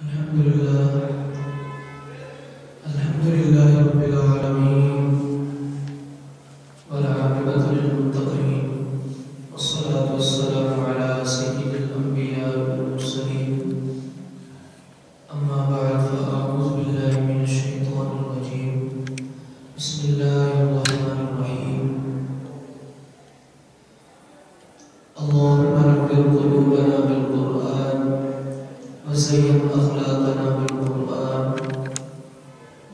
अल्हम्दुलिल्लाह अल्हम्दुलिल्लाहि रब्बिल आलमीन वल आक़िबतु लिल मुत्तक़ीन वस्सलातु वस्सलामु अला सय्यिदिल अंबिया वल मुरसलीन अम्मा बअद फ़अऊज़ु बिल्लाहि मिनश शैतानिर रजीम बिस्मिल्लाहिर रहमानिर रहीम अल्लाहुम्मा नव्विर क़ुलूबना बिल क़ुरआन वज़य्यिन अख़लाक़ना बिल क़ुरआन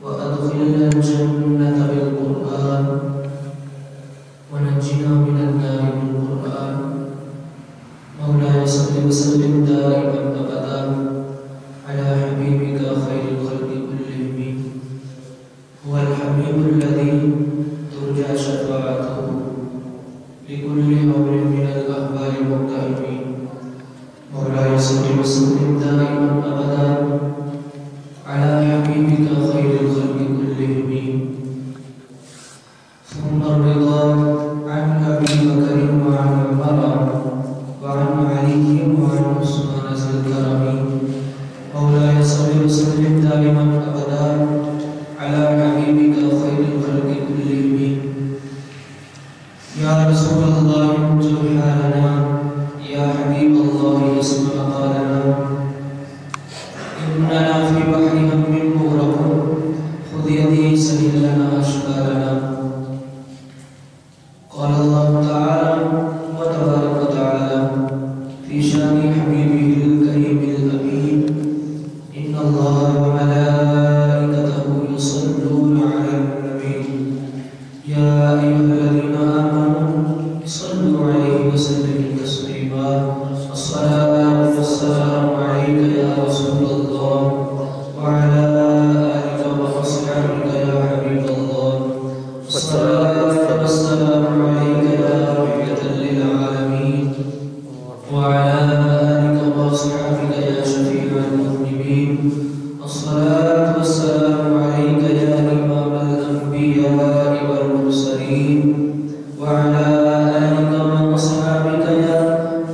वअदख़िलना जन्नता बिल क़ुरआन वनज्जिना मिनन नारि बिल क़ुरआन मौलाया सल्लि व सल्लिम दाइमन अबदा अला हबीबिका खैरिल ख़ल्क़ि कुल्लिहिम हुवल हबीबुल लज़ी तुरजा शफ़ाअतुहु लिकुल्लि अम्रिन मिनल अहवालि मुक़्तहिमीन मौलाया सल्लि व सल्लिम दाइमन अबदा अला हबीबिका खैरिल ख़ल्क़ि कुल्लिहिम सुम्मा रिज़ा अन अबी बकर व अन उमर व अन अली व अन उस्मान ज़िल करमी मौलाया सल्लि व सल्लिम दाइमन अबदा अला हबीबिका खैरिल ख़ल्क़ि कुल्लिहिम या रसूलल्लाह सुब्हानना या हबीबल्लाह इस्मा क़ालना इन्ना फी बहरि हममिन मुग़रक़ून खुद यदी सहिल लना अशकालना क़ाल अल्लाहु तआला व तबारक व तआला फी शानि हबीबिहिल करीमिल अमीन इन्नल्लाहा व मलाइकतहु युसल्लूना अलन नबी या अय्युहल्लज़ीना आमनू सल्लु अलैहि व सल्लिमू तस्लीमा अस्सलातु वस्सलामु अलैका या रसूलल्लाह व अला आलिका व अस्हाबिका या हबीबल्लाह अस्सलातु वस्सलामु अलैका या रहमतल लिल आलमीन व अला आलिका व अस्हाबिका या शफीअल मुज़निबीन अस्सलातु वस्सलामु अलैका या इमामल अंबिया वल मुरसलीन व अला आलिका व अस्हाबिका या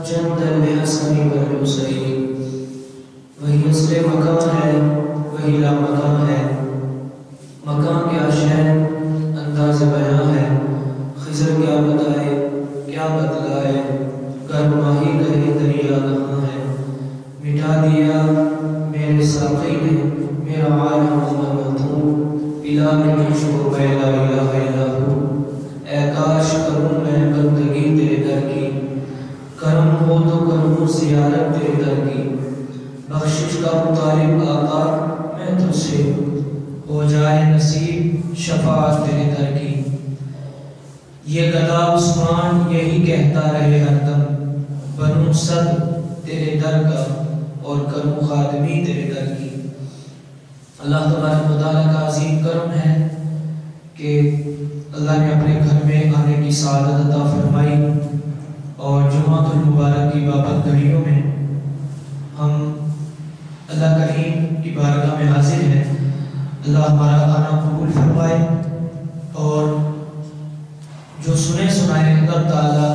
जद्दल हसन वल हुसैन। वही असले मकान है, वही ला मकान है। मकान क्या शहर अंदाज़ बयां है। खिज़र क्या बताए, क्या बतलाए। गर माही कहे दरिया कहाँ है। मिटा दिया मेरे साक़ी ने मेरा आलम मखदूम पिला के मुझको ला इलाहा इल्ला हू। ऐ काश करूँ मैं बंदगी तेरे दर की, करम हो तो करूँ ज़ियारत तेरे दर की। बख्शिश का मुतालिब आका मैं तुझसे, हो जाए नसीब शफाअत तेरे दर की। ये गदा उस्मान यही कहता रहे हरदम, बनूं सद तेरे दर का और करूं खादमी तेरे दर की। अल्लाह तबारक व तआला का अज़ीम करम है कि अल्लाह ने अपने घर में आने की सआदत अता फरमाई और जुमातुल मुबारक की बाबत घड़ियों में हम अल्लाह करीम की बारगाह में हाजिर हैं। अल्लाह हमारा आना कबूल फरमाए और जो सुने सुनाए अल्लाह ताला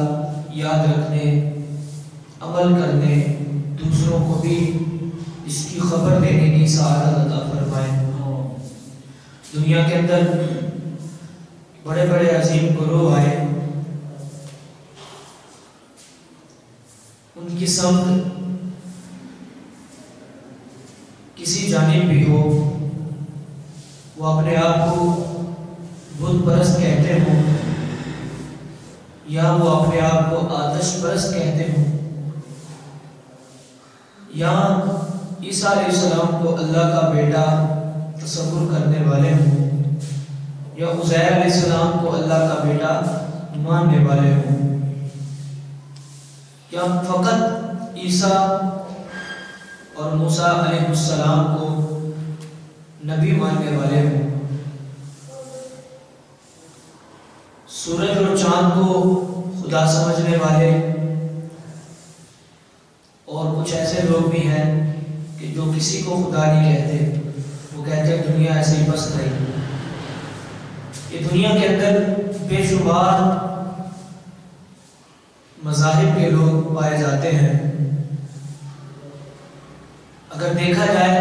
याद रखने, अमल करने, दूसरों को भी इसकी खबर देने की सआदत अता फरमाए। दुनिया के अंदर बड़े बड़े अजीम गुरु आए, उनकी समत किसी जानिब भी हो, वो अपने आप को बुत परस्त कहते हो या वो अपने आप को आतिश परस्त कहते हो या ईसा अलैहिस्सलाम को अल्लाह का बेटा तसव्वुर करने वाले हो या उज़ैर अलैहिस्सलाम को अल्लाह का बेटा मानने वाले हो या फ़कत ईसा और मूसा अलैहिस्सलाम को नबी मानने वाले हो। सूरज और चांद को खुदा समझने वाले और कुछ ऐसे लोग भी हैं कि जो किसी को खुदा नहीं कहते, वो कहते हैं दुनिया ऐसे ही बस नहीं। ये दुनिया के अंदर बेशुमार मज़ाहिब के लोग पाए जाते हैं। अगर देखा जाए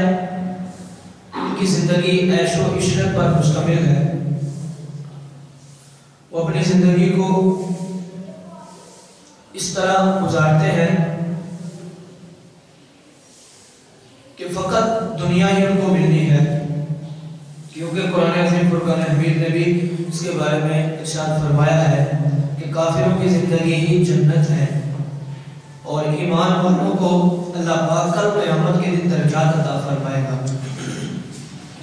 उनकी जिंदगी ऐशो इशरत पर मुश्तमिल है। वो अपनी जिंदगी को इस तरह गुजारते हैं कि फकत दुनिया ही उनको मिलनी है, क्योंकि कुरान अज़ीम फुरक़ान हमीद ने भी इसके बारे में इरशाद फरमाया है कि काफिरों की जिंदगी ही जन्नत है और ईमान वालों को अल्लाह पाक कल क़यामत के दिन दर्जात अता फरमाएगा।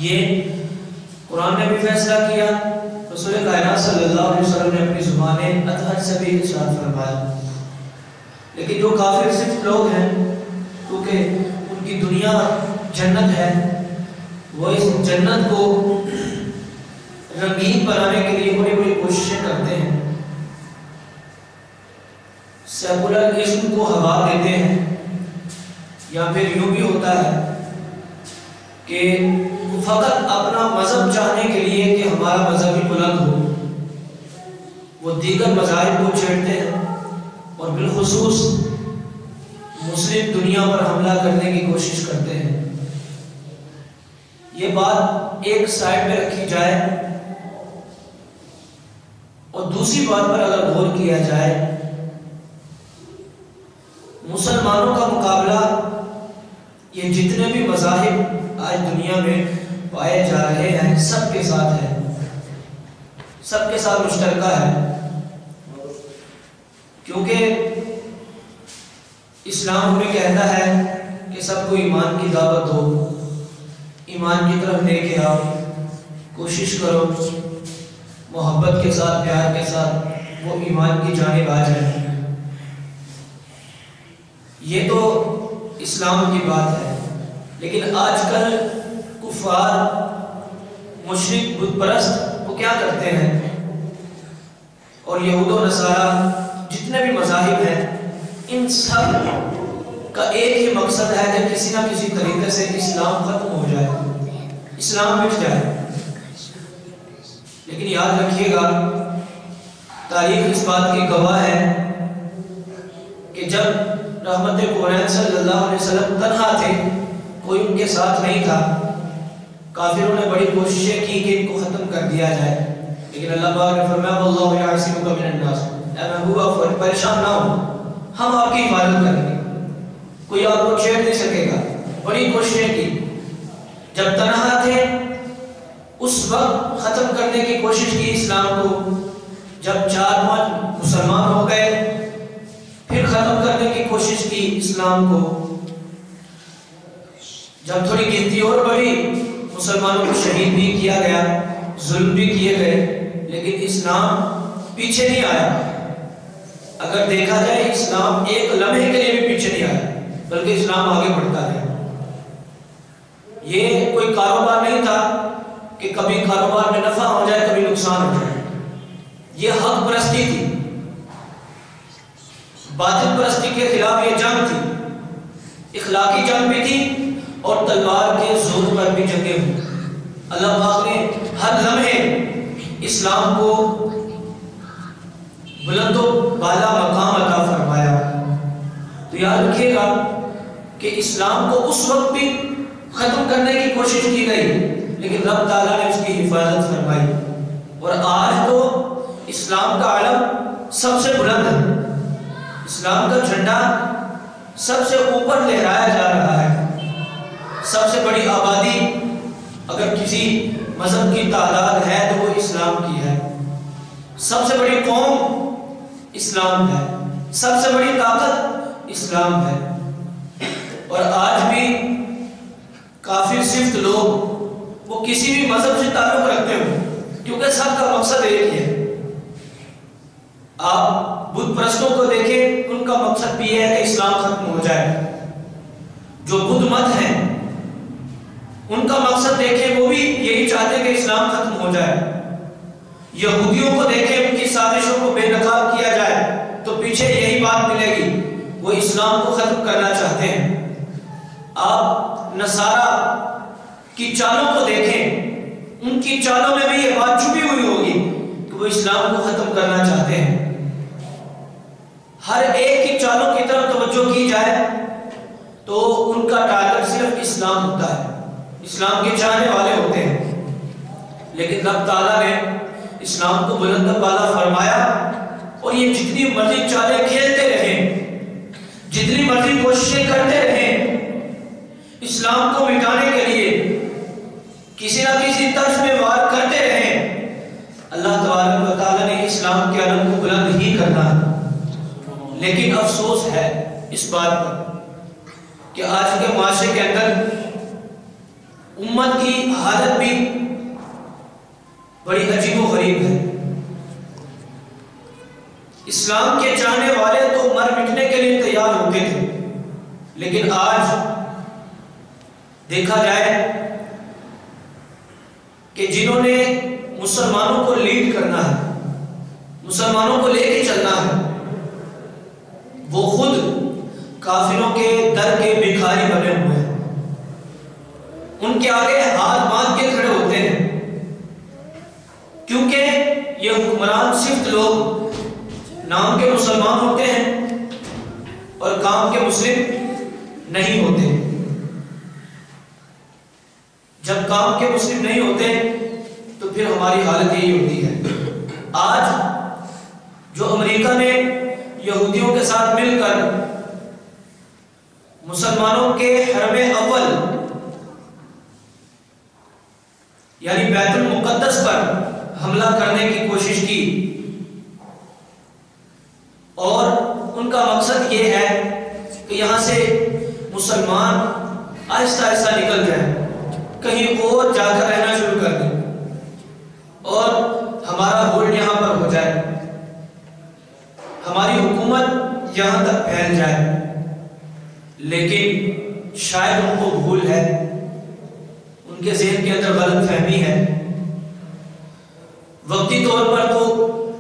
ये कुरान ने भी फैसला किया, रसूल कायनात सल्लल्लाहु अलैहि वसल्लम ने अपनी ज़ुबाने अतहद से भी इरशाद फरमाया। लेकिन जो काफिर सिर्फ लोग हैं, क्योंकि उनकी दुनिया जन्नत है, वो इस जन्नत को रंगीन बनाने के लिए बड़ी बड़ी कोशिशें करते हैं, सेकुलर इस्म को हवा देते हैं, या फिर यूं भी होता है कि फकत अपना मजहब चाहने के लिए कि हमारा मजहब ही बुलंद हो, वो दीगर मज़ाहिब को छेड़ते हैं और बिलखुसूस मुस्लिम दुनिया पर हमला करने की कोशिश करते हैं। ये बात एक साइड में रखी जाए और दूसरी बात पर अगर गौर किया जाए, मुसलमानों का मुकाबला ये जितने भी मज़ाहिब आज दुनिया में पाए जा रहे हैं सबके साथ है, सबके साथ मुश्तरका है। क्योंकि इस्लाम हमें कहता है कि सबको ईमान की दावत दो, ईमान की तरफ लेके आओ, कोशिश करो मोहब्बत के साथ, प्यार के साथ वो ईमान की जानिब आ जाए। ये तो इस्लाम की बात है। लेकिन आजकल कुफार, मुशरिक, बुत परस्त वो क्या करते हैं, और यहूद व नसारा जितने भी मज़ाहिब हैं, इन सब का एक ही मकसद है कि किसी ना किसी तरीके से इस्लाम खत्म हो जाए, इस्लाम मिट जाए। लेकिन याद रखिएगा, तारीख इस बात की गवाह है कि जब रहमत कुरैन सल्लल्लाहु अलैहि वसल्लम तन्हा थे, कोई उनके साथ नहीं था, काफिरों ने बड़ी कोशिशें की कि इनको खत्म कर दिया जाए, लेकिन अल्लाह पाक ने फरमाया वल्लाहु यअसिमुका मिनन नास, ऐ महबूबा परेशान ना हो, हम आपकी हिफाजत करेंगे, कोई आपको छेड़ नहीं सकेगा। बड़ी कोशिशें की, जब तन्हा थे उस वक्त खत्म करने की कोशिश की इस्लाम को, जब 4-5 मुसलमान हो गए फिर खत्म करने की कोशिश की इस्लाम को, जब थोड़ी गिनती और बढ़ी मुसलमानों को शहीद भी किया गया, जुल्म भी किए गए, लेकिन इस्लाम पीछे नहीं आया। अगर देखा जाए इस्लाम एक लम्हे के लिए भी पीछे नहीं आया, बल्कि इस्लाम आगे बढ़ता है। ये कोई कारोबार नहीं था कि कभी कारोबार में नफा हो जाए, कभी नुकसान हो जाए। ये हक परस्ती थी, बातिल परस्ती के खिलाफ ये जंग थी, इखलाकी जंग भी थी और तलवार के जोर पर भी जंगें हुई। अल्लाह पाक ने हर लम्हे इस्लाम को बुलंदो बाला मकाम अता फरमाया। तो याद रखिएगा कि इस्लाम को उस वक्त भी खत्म करने की कोशिश की गई, लेकिन रब ताला ने उसकी हिफाजत फरमाई, और आज तो इस्लाम का आलम सबसे बुलंद है, इस्लाम का झंडा सबसे ऊपर लहराया जा रहा है। सबसे बड़ी आबादी अगर किसी मजहब की तादाद है तो वो इस्लाम की है, सबसे बड़ी कौम इस्लाम है, सबसे बड़ी ताकत इस्लाम है। और आज भी काफिर सिफ्त लोग वो किसी भी मजहब से ताल्लुक रखते हो, क्योंकि सबका मकसद एक ही है। आप बुत परस्तों को देखें, उनका मकसद भी है कि इस्लाम खत्म हो जाए। जो बुद्ध मत हैं उनका मकसद देखें, वो भी यही चाहते कि इस्लाम खत्म हो जाए। यहूदियों को देखें, उनकी साजिशों को बेनकाब किया जाए तो पीछे यही बात मिलेगी, वो इस्लाम को खत्म करना चाहते हैं। आप नसारा की चालों को देखें, उनकी चालों में भी ये बात छुपी हुई होगी कि वो इस्लाम को खत्म करना चाहते हैं। हर एक की चालों की तरफ तवज्जो की जाए तो उनका टारगेट सिर्फ इस इस्लाम होता है, इस्लाम के चाहने वाले होते हैं। लेकिन रब ताला ने इस्लाम को बुलंद बाला फरमाया और ये जितनी मर्जी चाले खेलते रहें, जितनी मर्जी कोशिशें करते रहें, इस्लाम को मिटाने के लिए किसी ना किसी तर्ज में वार करते रहें, अल्लाह तबारक व तआला ने इस्लाम के अलम को बुलंद ही करना है। लेकिन अफसोस है इस बात पर कि आज के माशरे के अंदर उम्मत की हालत भी बड़ी अजीबोगरीब है। इस्लाम के चाहने वाले तो मर मिटने के लिए तैयार होते थे, लेकिन आज देखा जाए कि जिन्होंने मुसलमानों को लीड करना है, मुसलमानों को लेके चलना है, वो खुद काफिरों के दर के भिखारी बने हुए हैं। उनके आगे हाथ बांध के खड़े होते हैं, क्योंकि ये हुक्मरान सिर्फ लोग नाम के मुसलमान होते हैं और काम के मुस्लिम नहीं होते। जब काम के मुस्लिम नहीं होते तो फिर हमारी हालत यही होती है। आज जो अमेरिका ने यहूदियों के साथ मिलकर मुसलमानों के हरमे अव्वल यानी बैतुल मुक़द्दस पर हमला करने की कोशिश की, और उनका मकसद ये है कि यहां से मुसलमान आहिस्ता आहिस्ता निकल जाए, कहीं और जाकर रहना शुरू कर दें और हमारा होल्ड यहां पर हो जाए, हमारी हुकूमत यहां तक फैल जाए। लेकिन शायद उनको भूल है, उनके ज़हन के अंदर गलत फहमी है। वक्ती तौर पर तो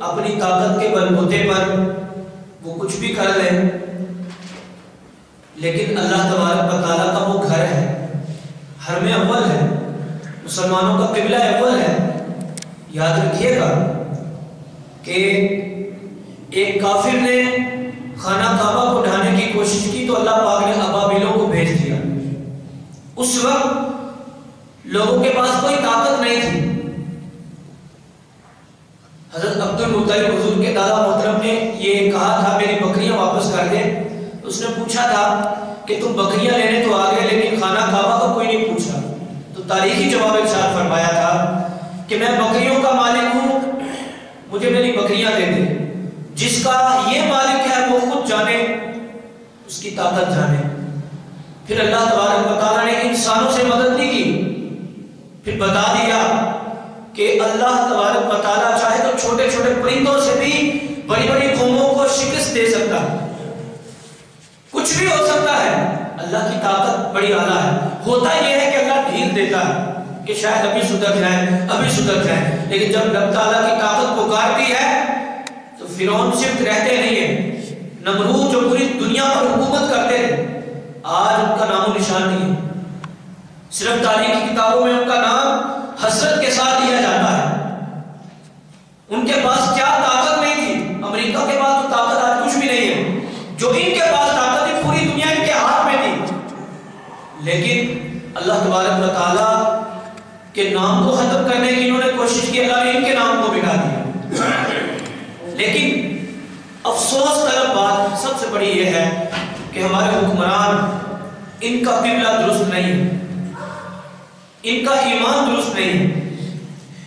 अपनी ताकत के बलबूते पर वो कुछ भी कर लें, लेकिन अल्लाह तबारक व तआला का वो घर है, हरमे अव्वल है, मुसलमानों का किबला अव्वल है। याद रखिएगा कि एक काफिर ने खाना काबा को ढाने की कोशिश की तो अल्लाह पाक ने अबाबिलों को भेज दिया। उस वक्त लोगों के पास कोई ताकत नहीं थी। हजरत अब्दुल मुत्तलिब हुजूर के दादा मोहतरम ने ये कहा था मेरी बकरियां वापस कर दे। उसने पूछा था कि तुम बकरियां लेने तो आ गए लेकिन खाना काबा का कोई नहीं पूछा। तो तारीखी जवाब इरशाद फरमाया था कि मैं बकरियों का मालिक हूं, मुझे मेरी बकरियां दे दे। जिसका ये मालिक है वो खुद जाने, उसकी ताकत जाने। फिर अल्लाह तबारक व तआला ने इंसानों से मदद नहीं की, फिर बता दिया कि अल्लाह तबारक व तआला चाहे तो छोटे छोटे परिंदों से भी बड़ी बड़ी कौमों को शिकस्त दे सकता है, कुछ भी हो सकता है। अल्लाह की ताकत बड़ी आला है। होता यह है कि अल्लाह ढील देता है कि शायद अभी सुधर जाए, अभी सुधर जाए, लेकिन जब रब ताला की ताकत पुकारती है तो फिरौन सिर्फ रहते नहीं है। नमरूद जो पूरी दुनिया पर हुकूमत करते थे, आज उनका नामो निशान नहीं है। सिर्फ तारीख की किताबों में उनका नाम हसरत के साथ लिया जाता है। उनके पास क्या ताकत नहीं थी। अमेरिका के पास तो ताकत आज कुछ भी नहीं है। जो इनके पास ताकत थी पूरी दुनिया इनके हाथ में थी। लेकिन अल्लाह तबारक व तआला के नाम को खत्म करने की इन्होंने कोशिश की, अल्लाह ने इनके नाम को मिटा दिया। लेकिन अफसोस तलब बात सबसे बड़ी यह है कि हमारे हुक्मरान, इनका किबला दुरुस्त नहीं है, इनका ईमान दुरुस्त नहीं है।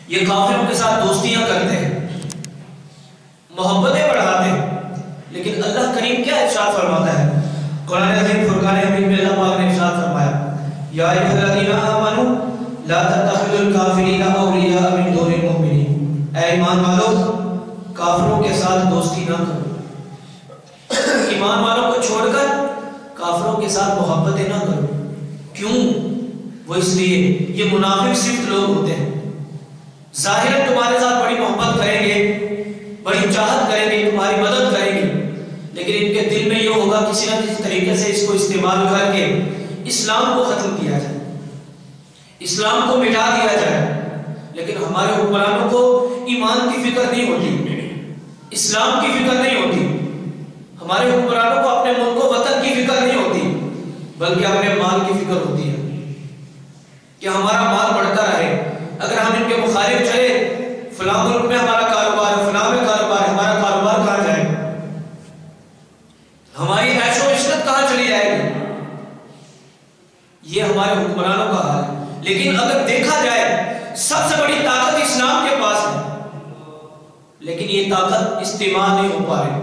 ये काफिरों के साथ दोस्तियां करते हैं, मोहब्बतें बढ़ाते हैं, लेकिन अल्लाह करीम क्या इरशाद फरमाता है कुरान अज़ीम फुरकान हमीद में अल्लाह पाक ने इरशाद फरमाया, या अय्युहल्लज़ीना आमनू ला तत्तखिज़ुल काफिरीना औलिया मिन दूनिल मुमिनीन। ऐ ईमान वालों, काफिरों के साथ दोस्ती ना करो। ईमान वालों को छोड़कर काफिरों के साथ मोहब्बतें ना करो। क्यों? वो इसलिए ये मुनाफिक सिर्फ लोग होते हैं, जाहिर तुम्हारे साथ बड़ी मोहब्बत करेंगे, बड़ी चाहत करेंगे, तुम्हारी मदद करेंगे, लेकिन इनके दिल में ये होगा किसी ना किसी तरीके से इसको इस्तेमाल करके इस्लाम को खत्म किया जाए, इस्लाम को मिटा दिया जाए। लेकिन हमारे हुक्मरानों को ईमान की फिक्र नहीं होती, इस्लाम की फिक्र नहीं होती। हमारे हुक्मरानों को अपने मुल्क को वतन की फिक्र नहीं होती, बल्कि अपने माल की फिक्र होती है। कि हमारा माल बढ़ता रहे। अगर हम इनके मुखालिफ चले, फलां मुल्क में हमारा कारोबार है, फलां में कारोबार है, हमारा कारोबार कहाँ जाएगा, हमारी ऐशो इशरत कहाँ चली जाएगी। ये हमारे हुक्मरानों का हाल है। लेकिन अगर देखा जाए सबसे बड़ी ताकत इस्लाम के पास है, लेकिन ये ताकत इस्तेमाल नहीं हो पा रही।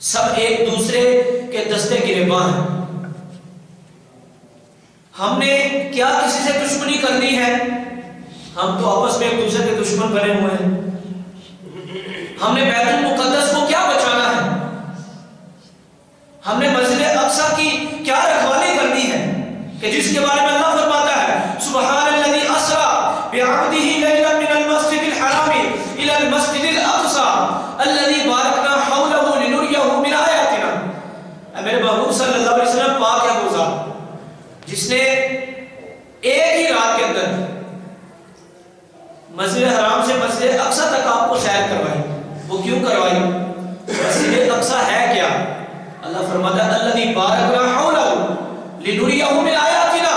सब एक दूसरे के दस्ते गिरेबान हैं। हमने क्या किसी से दुश्मनी करनी है, हम तो आपस में एक दूसरे के दुश्मन बने हुए हैं। हमने बैतुल मुक़द्दस को क्या बचाना है, हमने मस्जिद अक्सा की क्या रखवाली करनी है कि जिसके बारे में अल्लाह फरमाता है सुब्हानल्लज़ी अस्रा बिअब्दिही लैलन मिनल मस्जिदिल हरामी इलल मस्जिदिल अक्सा अल्लज़ी बारकना हौलहु लिनुरियहु मिन आयातिना। मेरे महबूब सल्लल्लाहु अलैहि वसल्लम पाक है वो ज़ात जिसने एक ही रात के अंदर मस्जिद हराम से मस्जिद अक्सा तक आपको सैर करवाई। वो क्यों करवाई? मस्जिद अक्सा है क्या? अल्लाह फरमाता है अल्लज़ी बारकना हौलहु लिनुरियहु मिन आयातिना।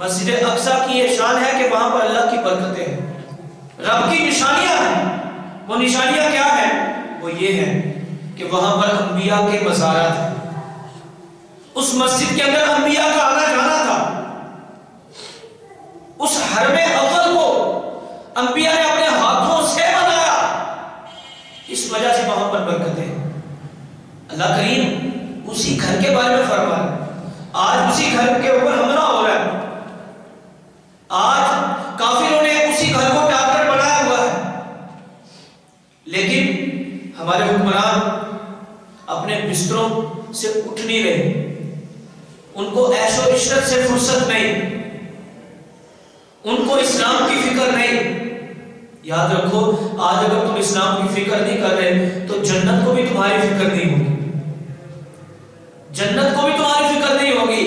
मस्जिद अक्सा की ये शान है कि वहां पर अल्लाह की बरकतें हैं, रब की निशानियां हैं। वो निशानियां क्या है? वो ये है कि वहां पर अंबिया के मज़ारात हैं। उस मस्जिद के अंदर अंबिया का आना जाना था। उस हरमे अव्वल को अंबिया ने अपने हाथों से बनाया, इस वजह से वहां पर बरकतें हैं। अल्लाह करीम उसी घर के बारे में फरमा है। आज उसी घर के ऊपर हमला हो रहा है। आज काफिरों ने उसी घर को टारगेट बनाया हुआ है। लेकिन हमारे हुक्मरान अपने बिस्तरों से उठ नहीं रहे। उनको ऐशो इशरत से फुर्सत नहीं, उनको इस्लाम की फिक्र नहीं। याद रखो, आज अगर तुम इस्लाम की फिक्र नहीं कर रहे तो जन्नत को भी तुम्हारी फिक्र नहीं होगी, जन्नत को भी तुम्हारी फिक्र नहीं होगी।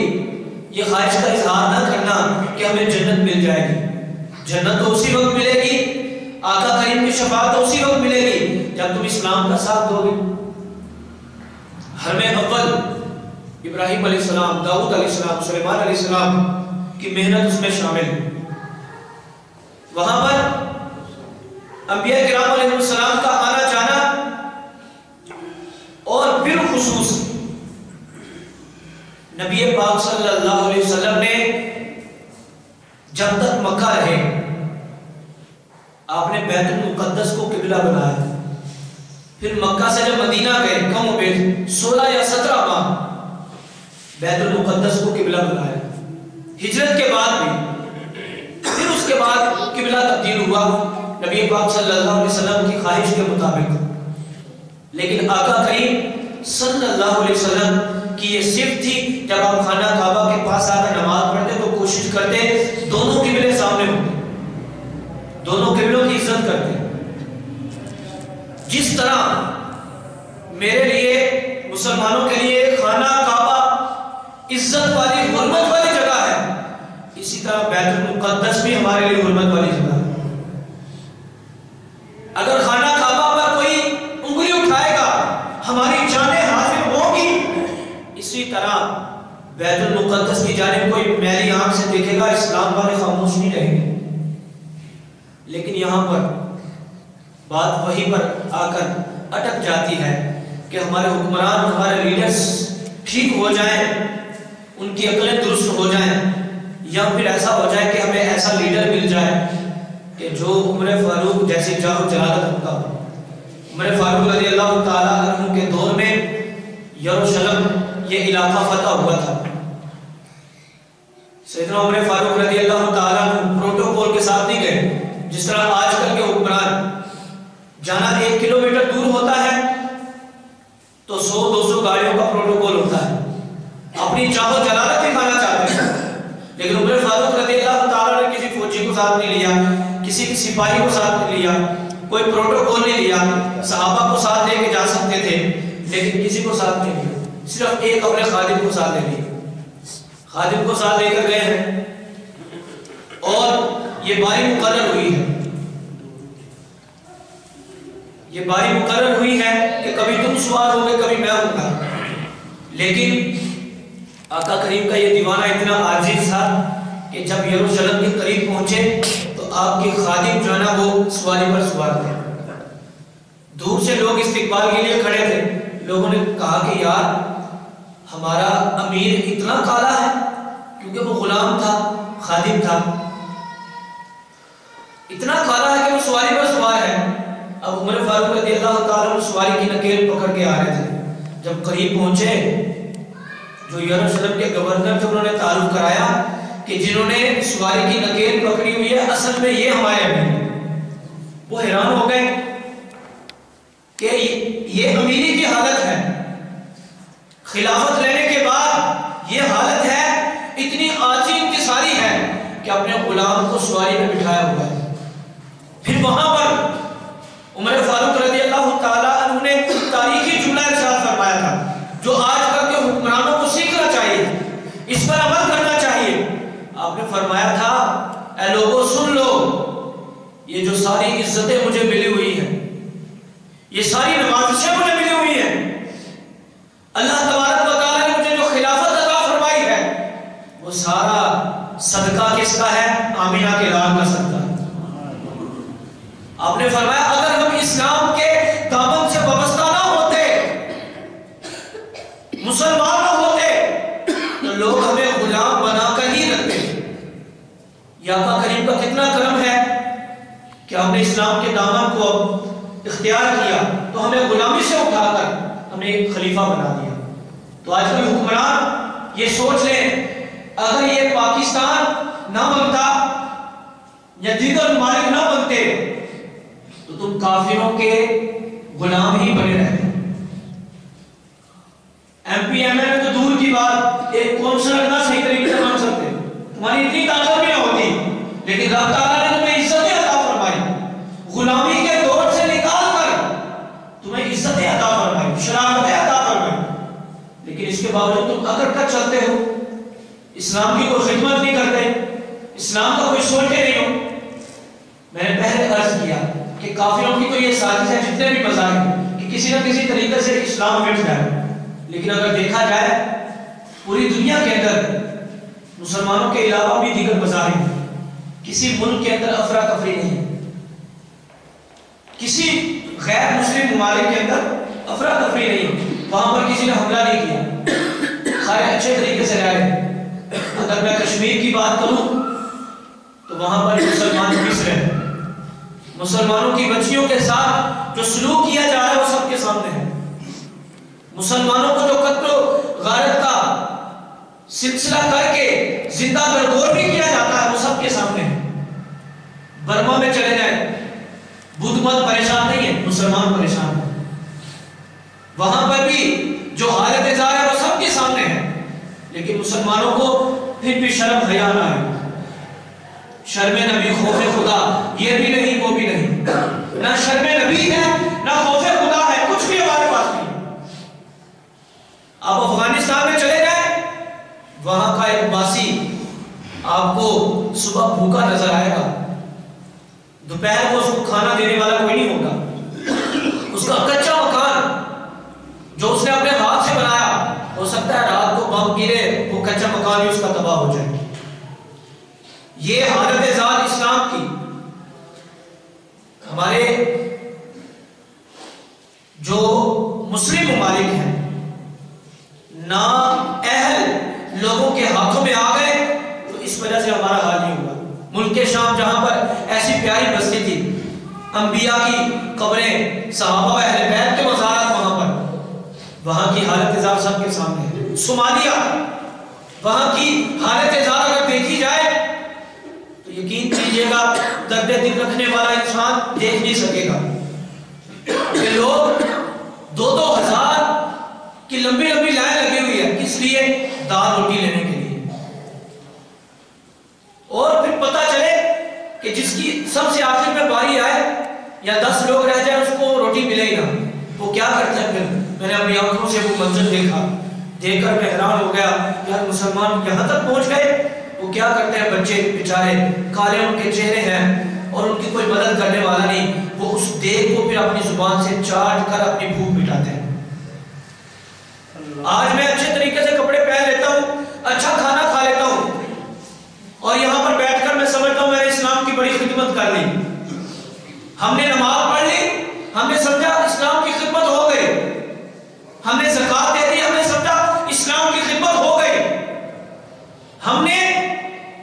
ये ख्वाहिश का इजहार ना करना कि हमें जन्नत मिल जाएगी। जन्नत तो उसी वक्त मिलेगी, आका करीम की शफाअत तो उसी वक्त मिलेगी जब तुम इस्लाम का साथ दोगे। हरमे अव्वल इब्राहिम अलैहिस्सलाम, दाऊद अलैहिस्सलाम, सुलेमान अलैहिस्सलाम की मेहनत उसमें शामिल। वहां पर अंबिया किराम अलैहिस्सलाम का आना जाना और बिलखुसूस नबी पाक सल्लल्लाहु अलैहि वसल्लम ने जब तक मक्का रहे आपने बैतुल मुक़द्दस को किबला बनाया। फिर मक्का से जब मदीना गए कम उम्र 16 या 17 माह बैतुल मुक़द्दस को किबला बनाया। हिजरत के बाद भी फिर उसके बाद किबला तब्दील हुआ नबी पाक सल्लल्लाहु अलैहि वसल्लम की ख्वाहिश के मुताबिक। लेकिन आका करीम सल्लल्लाहु अलैहि वसल्लम की ये सिर्फ थी, जब आप खाना काबा के पास आकर नमाज पढ़ते तो कोशिश करते दोनों किबले सामने होते, दोनों किबलों की इज्जत करते। जिस तरह मेरे लिए मुसलमानों के लिए खाना काबा इज्जत वाली हुर्मत वाली जगह है, इसी तरह बैतुल मुक़द्दस भी हमारे लिए हुर्मत वाली जगह है। अगर खाना काबा पर कोई उंगली उठाएगा हमारी जानें हाजिर होगी। इसी तरह बैतुल मुक़द्दस की जानिब कोई मैली आंख से देखेगा, इस्लाम वाले खामोश नहीं रहेंगे। लेकिन यहाँ पर बात वहीं पर आकर अटक जाती है कि हमारे हुक्मरान, हमारे लीडर्स ठीक हो जाएं, उनकी अकलें दुरुस्त हो जाएं, या फिर ऐसा हो जाए कि हमें ऐसा लीडर मिल जाए कि जो उमर फारूक जैसे जाहो जलालत रखता हो। उमर फारूक रज़ी अल्लाह ताला अन्हु के दौर में यरूशलेम ये इलाका फतह हुआ था। सैयदना उमर फारूक रज़ी अल्लाह ताला अन्हु प्रोटोकॉल के साथ नहीं गए। जिस तरह आजकल के हुक्मरान जाना 1 किलोमीटर दूर होता है तो 100-200 गाड़ियों का प्रोटोकॉल होता है, अपनी चाहो जलालत दिखाना चाहते हैं। लेकिन उमर फारूक रज़ी अल्लाह ताला ने किसी फौजी को साथ नहीं लिया, किसी सिपाही को साथ नहीं लिया, कोई प्रोटोकॉल नहीं लिया। सहाबा को साथ लेके जा सकते थे लेकिन किसी को साथ नहीं लिया, सिर्फ एक अपने खादिम को साथ ले लिया। खादिम को साथ लेकर गए हैं और ये बारी मुकर्रर हुई है, ये बारी मुकर्रर हुई है कि कभी तुम सवार होगे कभी मैं होगा। लेकिन आका करीम का ये दीवाना इतना आजीज था कि जब यरूशलेम के करीब पहुंचे तो आपके खादिम जो है ना वो सवारी पर सवार थे। दूर से लोग इस्तकबाल के लिए खड़े थे। लोगों ने कहा कि यार हमारा अमीर इतना काला है, क्योंकि वो गुलाम था, खादिम था, इतना काला है कि वो सवारी पर सवार है। अब उमर फारूक रज़ियल्लाहु ताला अन्हु सवारी की नकेल पकड़ के आ रहे थे। जब करीब पहुंचे, जो यरूशलेम के गवर्नर थे उन्होंने तारुफ कराया कि जिन्होंने सवारी की नकेल पकड़ी हुई है असल में ये हमारे अमीर। वो हैरान हो गए कि ये अमीरी की हालत है, खिलाफत लेने के बाद ये हालत है, इतनी आजी इंकिसारी है कि अपने गुलाम को सवारी में बिठाया हुआ है। फिर वहां पर उमर फारूक रज़ियल्लाहु ताला अन्हु ने तारीखी जुमला इरशाद फरमाया था, जो आजकल के हुक्मरानों को सीखना चाहिए, इस पर अमल करना चाहिए। आपने फरमाया था, ऐ लोगों सुन लो, ये जो सारी इज्जतें मुझे मिली हुई है, ये सारी नवाज़िशें मुझे मिली हुई है, अल्लाह तबारक व तआला ने मुझे जो खिलाफत अता फरमाई है, वो सारा सदका किसका है? आमिना के लाल का सदका। आपने फरमाया अगर हम इस्लाम के दामन से वाबस्ता ना होते, मुसलमान ना होते, तो लोग हमें गुलाम बनाकर ही रखते। या आका करीम का कितना करम है कि हमने इस्लाम के दामन को इख्तियार किया, तो हमें गुलामी से उठाकर हमें एक खलीफा बना दिया। तो आज कोई हुक्मरान ये सोच ले, अगर ये पाकिस्तान ना बनता या दीगर ममालिक ना बनते तो तुम काफिरों के गुलाम ही बने रहते। एमपी एमएलए तो दूर की बात, एक कौंसलर ना सही तरीके से बन सकते, तुम्हारी इतनी ताकत भी ना होती, लेकिन रब तआला ने तुम्हें इज्जतें अता फरमाई, गुलामी के दौर से निकाल कर तुम्हें इज्जतें अता फरमाई, शराफतें अता फरमाई, लेकिन इसके बावजूद तुम अकड़ कर चलते हो, इस्लाम की कोई खिदमत नहीं करते, इस्लाम का कोई सोचते नहीं हो। मैंने पहले अर्ज किया कि काफिरों की तो ये साजिश है, जितने भी मज़ाहिब, कि किसी न किसी तरीके से इस्लाम मिट जाए। लेकिन अगर देखा जाए पूरी दुनिया के अंदर मुसलमानों के अलावा भी दीगर मज़ाहिब, किसी मुल्क के अंदर अफरा तफरी नहीं है, किसी गैर मुस्लिम ममालिक के अंदर अफरा तफरी नहीं है, वहां पर किसी ने हमला नहीं किया, सारे अच्छे तरीके से रहे। अगर मैं कश्मीर की बात करूं तो वहां पर मुसलमान पिस रहे, मुसलमानों की बच्चियों के साथ जो सलूक किया जा रहा है वो सबके सामने है। मुसलमानों को जो कत्ल गारत का सिलसिला करके जिंदा बरदोर भी किया जाता है वो सबके सामने है। बर्मा में चले जाए, बुद्ध मत परेशान नहीं है, मुसलमान परेशान है। वहां पर भी जो हालत जार है वो सबके सामने है, लेकिन मुसलमानों को फिर भी शर्म हया ना है, शर्म नबी खौफ खुदा ये भी नहीं वो भी नहीं, ना शर्म नबी है ना खौफ खुदा है, कुछ भी हमारे पास नहीं। आप अफगानिस्तान में चले जाए, वहां का एक बासी आपको सुबह भूखा नजर आएगा, दोपहर को उसको खाना देने वाला कोई नहीं होगा। उसका कच्चा मकान जो उसने अपने हाथ से बनाया, हो सकता है रात को बम गिरे, वो कच्चा मकान भी उसका तबाह हो जाए। ये हालत ज़ात इस्लाम की। हमारे जो मुस्लिम ममालिक हैं ना अहल लोगों के हाथों में आ गए, तो इस वजह से हमारा हाल नहीं हुआ। मुल्क के शाम जहां पर ऐसी प्यारी बस्ती थी, अंबिया की कब्रें, सहाबा व अहले बैत के मज़ारात वहां पर, वहां की हालत ज़ात सबके सामने है। सोमालिया, वहां की हालत ज़ात अगर देखी जाए तो यकीन कीजिएगा दर्द दिल रखने वाला इंसान देख नहीं सकेगा कि लोग 2-2 हज़ार की लंबी लंबी लाइन लगी हुई है, किस लिए? दाल रोटी लेने के लिए। और फिर पता चले कि जिसकी सबसे आखिर में बारी आए या 10 लोग रह जाए उसको रोटी मिले ही ना, वो क्या करता है? फिर मैंने अपनी आंखों से वो मंजर देखा, देखकर मैं हैरान हो गया, यार मुसलमान यहाँ तक पहुंच गए। वो क्या करते हैं, बच्चे बेचारे काले उनके चेहरे हैं और उनकी कोई मदद करने वाला नहीं, वो उस देग को फिर अपनी जुबान से चाट कर अपनी भूख मिटाते हैं। आज मैं अच्छे तरीके से कपड़े पहन लेता हूँ, अच्छा खाना खा लेता हूँ, और यहाँ हमने नमाज पढ़ ली, हमने समझा इस्लाम की खिदमत हो गई, हमने ज़कात दे दी, हमने समझा इस्लाम की खिदमत हो गई, हमने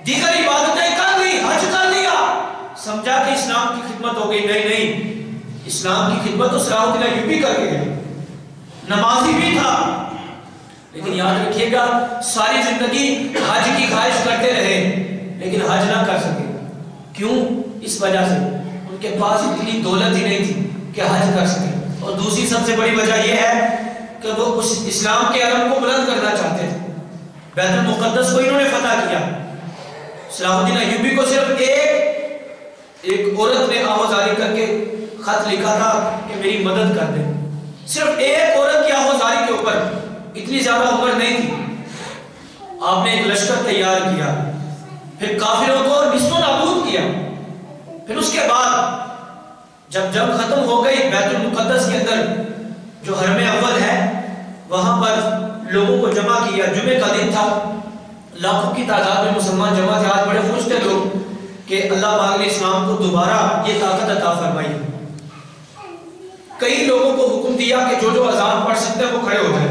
दीगर इबादतें कर ली, हज कर लिया, समझा कि इस्लाम की खिदमत हो गई। नहीं नहीं, इस्लाम की खिदमत तो सलाहुद्दीन अय्यूबी करके गया, नमाजी भी था, लेकिन याद रखिएगा सारी जिंदगी हज की ख्वाहिश करते रहे लेकिन हज ना कर सके। क्यों? इस वजह से उनके पास इतनी दौलत ही नहीं थी कि हज कर सके। और दूसरी सबसे बड़ी वजह यह है कि वो उस इस्लाम के अलम को बुलंद करना चाहते थे। बैतुल मुक़द्दस को इन्होंने फतह किया। सलाहुद्दीन अय्यूबी को सिर्फ एक औरत ने आवाजारी करके खत लिखा था कि मेरी मदद कर दे। सिर्फ एक औरत की आवाजारी के ऊपर, इतनी ज्यादा उम्र नहीं थी, आपने एक लश्कर तैयार किया, फिर काफिरों को निस्तो नाबूद किया। फिर उसके बाद जब जंग खत्म हो गई, बैतुल मुक़द्दस के अंदर जो हरम अव्वल है वहां पर लोगों को जमा किया। जुमे का दिन था, लाखों की तादाद में मुसलमान जमा थे। आज बड़े खुश थे लोग कि अल्लाह पाक ने इस्लाम को दोबारा ये ताकत अता फरमाई। कई लोगों को हुक्म दिया कि जो जो अजान पढ़ सकते हैं वो खड़े हो जाए।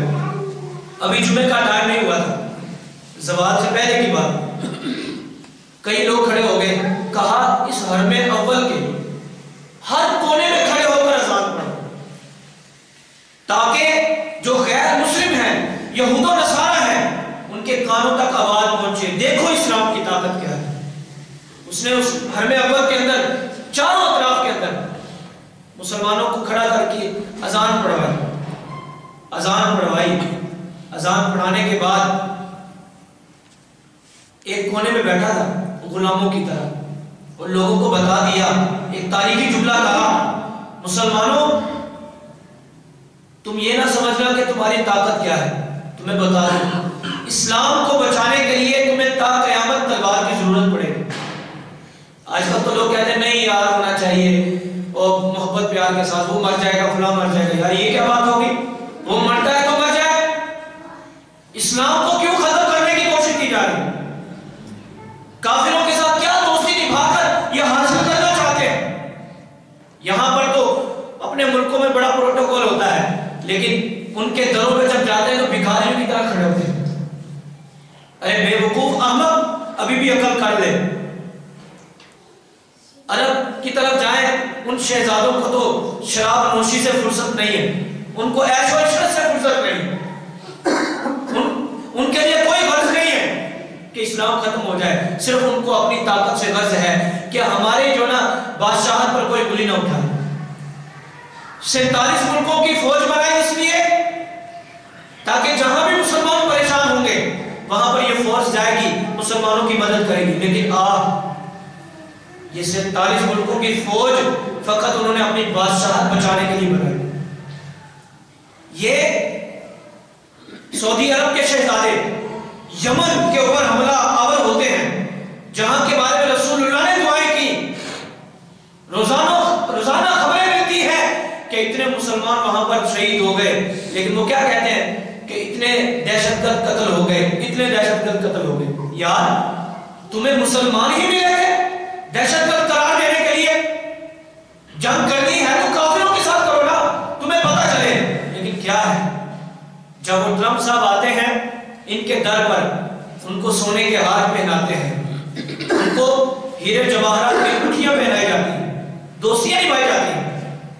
अभी जुमे का टाइम नहीं हुआ था, ज़वाल से पहले की बात। कई लोग खड़े हो गए, कहा इस हरम अव्वल के हर कोने में खड़े होकर अजान पढ़ो, ताकि जो गैर मुस्लिम हैं, यहूद नसारा हैं, उनके कानों तक आवाज पहुंचे, देखो इस्लाम की ताकत क्या है। उसने उस हरम अव्वल के अंदर चारों अतराफ के अंदर मुसलमानों को खड़ा करके अजान पढ़वाई। अजान पढ़ाने के बाद एक कोने में बैठा था गुलामों की तरह, और लोगों को बता दिया, एक तारीखी जुमला कहा, मुसलमानों तुम ये ना समझना कि तुम्हारी ताकत क्या है, तुम्हें बता दूं, इस्लाम को बचाने के लिए तुम्हें ता क़यामत तलवार की जरूरत पड़ेगी। आजकल तो लोग कहते हैं नहीं यार होना चाहिए और मोहब्बत प्यार के साथ, वो मर जाएगा, फला मर जाएगा। यार ये क्या बात होगी? वो मरता है तो मर जाए। इस्लाम को क्यों खत्म करने की कोशिश की जा रही है? काफिरों के साथ क्या दोस्ती निभाकर यह हासिल करना चाहते हैं? यहां पर तो अपने मुल्कों में बड़ा प्रोटोकॉल होता है, लेकिन उनके दरों पे जब जाते हैं तो भिखारियों की तरह खड़े होते हैं। अरे बेवकूफ अहमद, अभी भी अकल कर ले। अरब की तरफ जाए, उन शहजादों को तो शराब नोशी से फुर्सत नहीं है, उनको ऐशो इशरत से फुर्सत नहीं। उनके लिए कोई गर्ज नहीं है कि इस्लाम खत्म हो जाए, सिर्फ उनको अपनी ताकत से गर्ज है कि हमारे जो ना बादशाहत पर कोई गुली ना उठाए। 47 मुल्कों की फौज बनाई इसलिए ताकि जहां भी मुसलमान परेशान होंगे वहां पर यह फौज जाएगी, मुसलमानों की मदद करेगी। लेकिन ये 47 मुल्कों की फौज फकत उन्होंने अपनी बादशाहत बचाने के लिए बनाई। ये सऊदी अरब के शहजादे यमन के ऊपर हमला आवर होते हैं, जहां के बारे में रसूलुल्लाह ने दुआएं की। रोजाना खबरें मिलती है कि इतने मुसलमान वहां पर शहीद हो गए, लेकिन वो क्या कहते हैं कि इतने दहशतगर्द कत्ल हो गए, इतने दहशतगर्द कत्ल हो गए। यार तुम्हें मुसलमान ही मिले थे दहशतगर्द करार देने के लिए? जंग करनी है तो काफिरों के साथ करो ना, तुम्हें पता चले। लेकिन क्या है, जब वो ट्रम्प साहब आते हैं इनके दर पर, उनको सोने के हार पहनाते हैं, उनको हीरे जवाहरात की अंगूठियां पहनाई जाती हैं, दोस्तियां निभाई जाती हैं।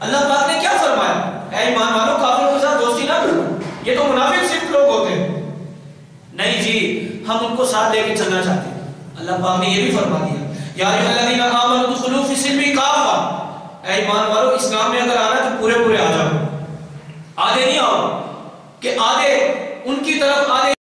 अल्लाह पाक ने क्या फरमाया? ऐ ईमान वालों, काफिरों के साथ दोस्ती ना करो, ये तो मुनाफिक सिर्फ लोग होते हैं। नहीं जी, हम उनको साथ लेके चलना चाहते हैं। अल्लाह पाक ने ये भी फरमा दिया, या अय्युहल्लज़ीना आमनू दुखुलू फी सिल्मी काफ़ा, ऐ ईमान वालों इस्लाम में अगर आना तो पूरे पूरे आ जाओ, आधे नहीं आओ कि आधे उनकी तरफ आधे